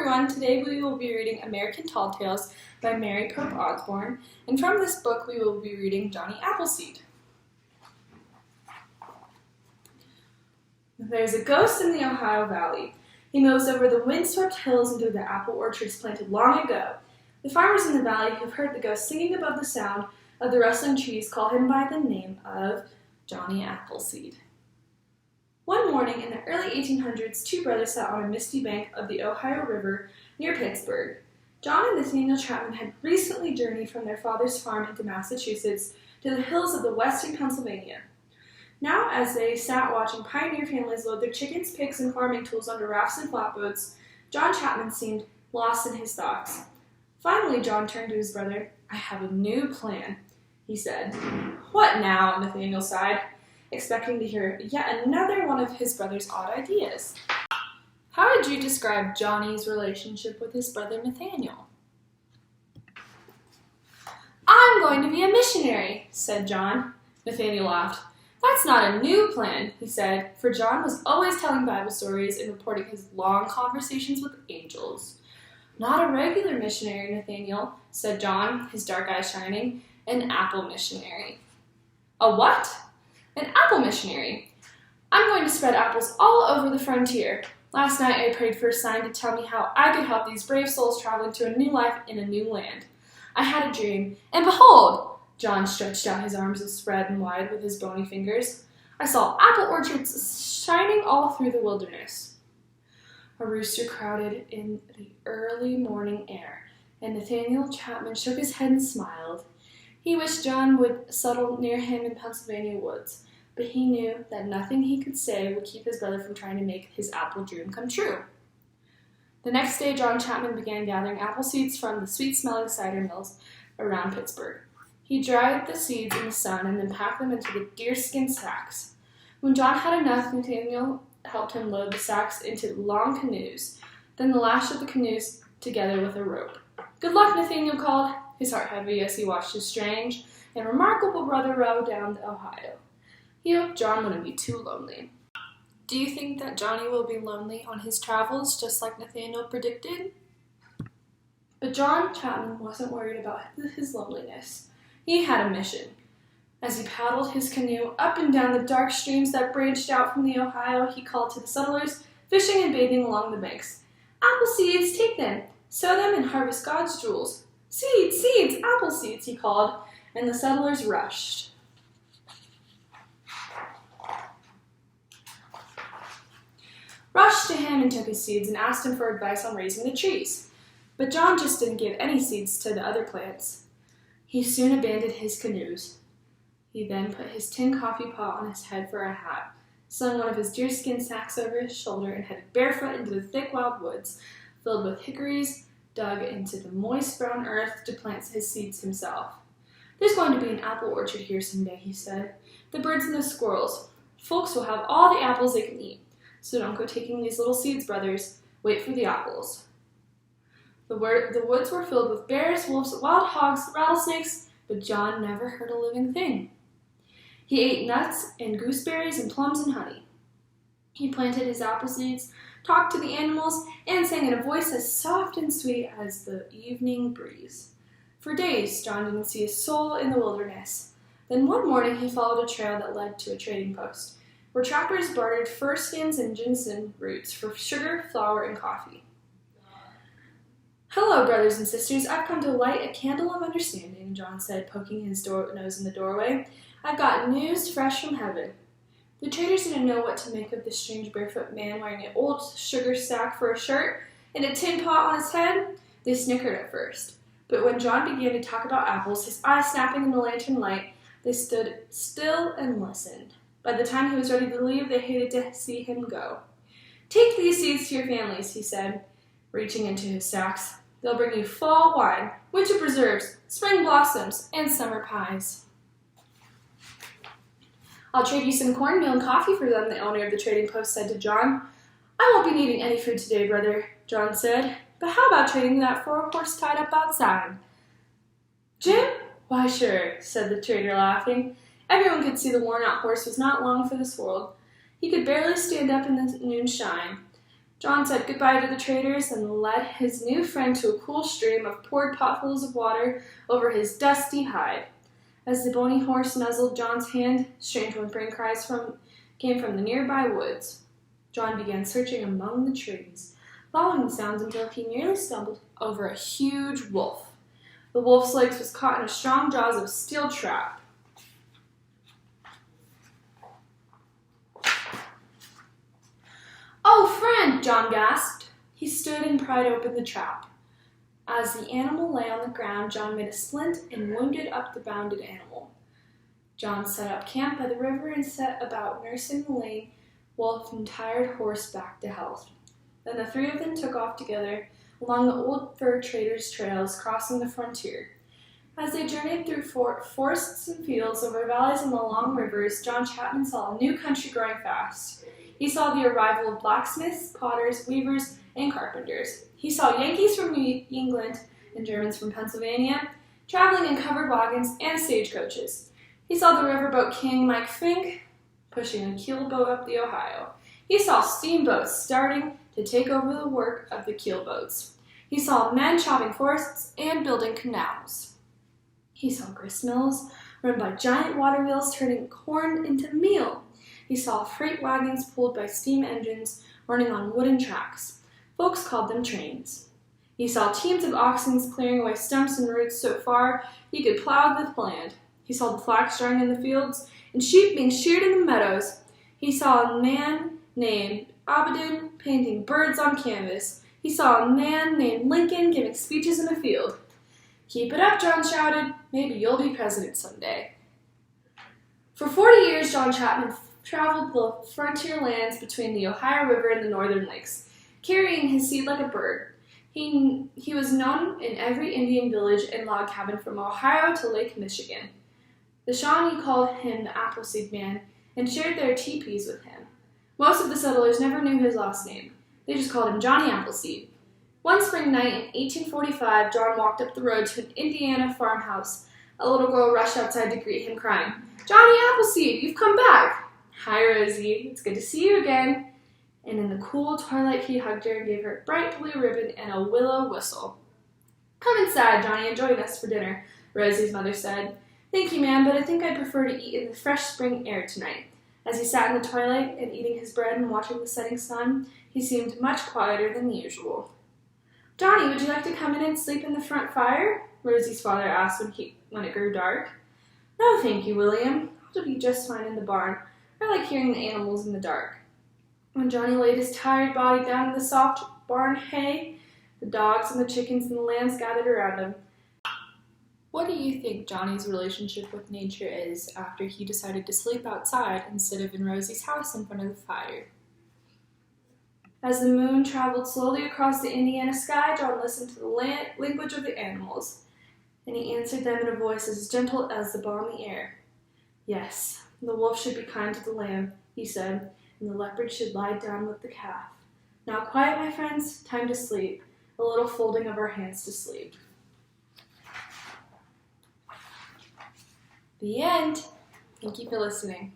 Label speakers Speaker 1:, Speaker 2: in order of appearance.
Speaker 1: everyone, today we will be reading American Tall Tales by Mary Pope Osborne, and from this book we will be reading Johnny Appleseed. There's a ghost in the Ohio Valley. He moves over the windswept hills and through the apple orchards planted long ago. The farmers in the valley who've heard the ghost singing above the sound of the rustling trees call him by the name of Johnny Appleseed. One morning in the early 1800s, two brothers sat on a misty bank of the Ohio River near Pittsburgh. John and Nathaniel Chapman had recently journeyed from their father's farm into Massachusetts to the hills of the western Pennsylvania. Now, as they sat watching pioneer families load their chickens, pigs, and farming tools onto rafts and flatboats, John Chapman seemed lost in his thoughts. Finally, John turned to his brother. "I have a new plan," he said. "What now?" Nathaniel sighed, expecting to hear yet another one of his brother's odd ideas. "How would you describe Johnny's relationship with his brother Nathaniel?" "I'm going to be a missionary," said John. Nathaniel laughed. "That's not a new plan," he said, for John was always telling Bible stories and reporting his long conversations with angels. "Not a regular missionary, Nathaniel," said John, his dark eyes shining. "An apple missionary." "A what?" "An apple missionary. I'm going to spread apples all over the frontier. Last night I prayed for a sign to tell me how I could help these brave souls traveling to a new life in a new land. I had a dream, and behold!" John stretched out his arms and spread and wide with his bony fingers. "I saw apple orchards shining all through the wilderness." A rooster crowded in the early morning air, and Nathaniel Chapman shook his head and smiled. He wished John would settle near him in Pennsylvania woods, but he knew that nothing he could say would keep his brother from trying to make his apple dream come true. The next day, John Chapman began gathering apple seeds from the sweet-smelling cider mills around Pittsburgh. He dried the seeds in the sun and then packed them into the deerskin sacks. When John had enough, Nathaniel helped him load the sacks into long canoes, then lashed the canoes together with a rope. "Good luck," Nathaniel called, his heart heavy as he watched his strange and remarkable brother row down the Ohio. He hoped John wouldn't be too lonely. Do you think that Johnny will be lonely on his travels, just like Nathaniel predicted? But John Chapman wasn't worried about his loneliness. He had a mission. As he paddled his canoe up and down the dark streams that branched out from the Ohio, he called to the settlers, fishing and bathing along the banks. "Apple seeds, take them, sow them, and harvest God's jewels. Seeds, seeds, apple seeds," he called, and the settlers rushed to him and took his seeds and asked him for advice on raising the trees. But John just didn't give any seeds to the other plants. He soon abandoned his canoes. He then put his tin coffee pot on his head for a hat, slung one of his deerskin sacks over his shoulder, and headed barefoot into the thick wild woods, filled with hickories, dug into the moist brown earth to plant his seeds himself. "There's going to be an apple orchard here someday," he said. "The birds and the squirrels. Folks will have all the apples they can eat. So don't go taking these little seeds, brothers. Wait for the apples." The woods were filled with bears, wolves, wild hogs, rattlesnakes, but John never hurt a living thing. He ate nuts and gooseberries and plums and honey. He planted his apple seeds, talked to the animals, and sang in a voice as soft and sweet as the evening breeze. For days, John didn't see a soul in the wilderness. Then one morning he followed a trail that led to a trading post, where trappers bartered fir skins and ginseng roots for sugar, flour, and coffee. "Hello, brothers and sisters. I've come to light a candle of understanding," John said, poking his nose in the doorway. "I've got news fresh from heaven." The traders didn't know what to make of this strange barefoot man wearing an old sugar sack for a shirt and a tin pot on his head. They snickered at first. But when John began to talk about apples, his eyes snapping in the lantern light, they stood still and listened. By the time he was ready to leave, they hated to see him go. "Take these seeds to your families," he said, reaching into his sacks. "They'll bring you fall wine, winter preserves, spring blossoms, and summer pies." "I'll trade you some cornmeal and coffee for them," the owner of the trading post said to John. "I won't be needing any food today, brother," John said. "But how about trading that for a horse tied up outside?" "Jim? Why, sure," said the trader, laughing. Everyone could see the worn-out horse was not long for this world. He could barely stand up in the noon shine. John said goodbye to the traders and led his new friend to a cool stream of poured potfuls of water over his dusty hide. As the bony horse nuzzled John's hand, strange whimpering cries came from the nearby woods. John began searching among the trees, following the sounds until he nearly stumbled over a huge wolf. The wolf's legs was caught in a strong jaws of steel trap. "Oh, friend!" John gasped. He stood and pried open the trap. As the animal lay on the ground, John made a splint and wounded up the bounded animal. John set up camp by the river and set about nursing the lame wolf and tired horse back to health. Then the three of them took off together along the old fur traders' trails, crossing the frontier. As they journeyed through forests and fields, over valleys and along rivers, John Chapman saw a new country growing fast. He saw the arrival of blacksmiths, potters, weavers, and carpenters. He saw Yankees from New England and Germans from Pennsylvania, traveling in covered wagons and stagecoaches. He saw the riverboat king Mike Fink pushing a keelboat up the Ohio. He saw steamboats starting to take over the work of the keelboats. He saw men chopping forests and building canals. He saw grist mills run by giant water wheels turning corn into meal. He saw freight wagons pulled by steam engines running on wooden tracks. Folks called them trains. He saw teams of oxen clearing away stumps and roots so far he could plow the land. He saw the flax drying in the fields and sheep being sheared in the meadows. He saw a man named Abaddon painting birds on canvas. He saw a man named Lincoln giving speeches in a field. "Keep it up," John shouted. "Maybe you'll be president someday." For 40 years, John Chapman traveled the frontier lands between the Ohio River and the northern lakes, carrying his seed like a bird. He was known in every Indian village and log cabin from Ohio to Lake Michigan. The Shawnee called him the Appleseed Man and shared their teepees with him. Most of the settlers never knew his last name. They just called him Johnny Appleseed. One spring night in 1845, John walked up the road to an Indiana farmhouse. A little girl rushed outside to greet him, crying, "Johnny Appleseed, you've come back!" "Hi, Rosie. It's good to see you again." And in the cool twilight, he hugged her and gave her a bright blue ribbon and a willow whistle. "Come inside, Johnny, and join us for dinner," Rosie's mother said. "Thank you, ma'am, but I think I'd prefer to eat in the fresh spring air tonight." As he sat in the twilight and eating his bread and watching the setting sun, he seemed much quieter than usual. "Johnny, would you like to come in and sleep in the front fire?" Rosie's father asked when it grew dark. "No, thank you, William. I'll be just fine in the barn. I like hearing the animals in the dark." When Johnny laid his tired body down in the soft barn hay, the dogs and the chickens and the lambs gathered around him. What do you think Johnny's relationship with nature is after he decided to sleep outside instead of in Rosie's house in front of the fire? As the moon traveled slowly across the Indiana sky, John listened to the language of the animals, and he answered them in a voice as gentle as the balmy air. "Yes, the wolf should be kind to the lamb," he said, "and the leopard should lie down with the calf. Now quiet, my friends, time to sleep, a little folding of our hands to sleep." The end. Thank you for listening.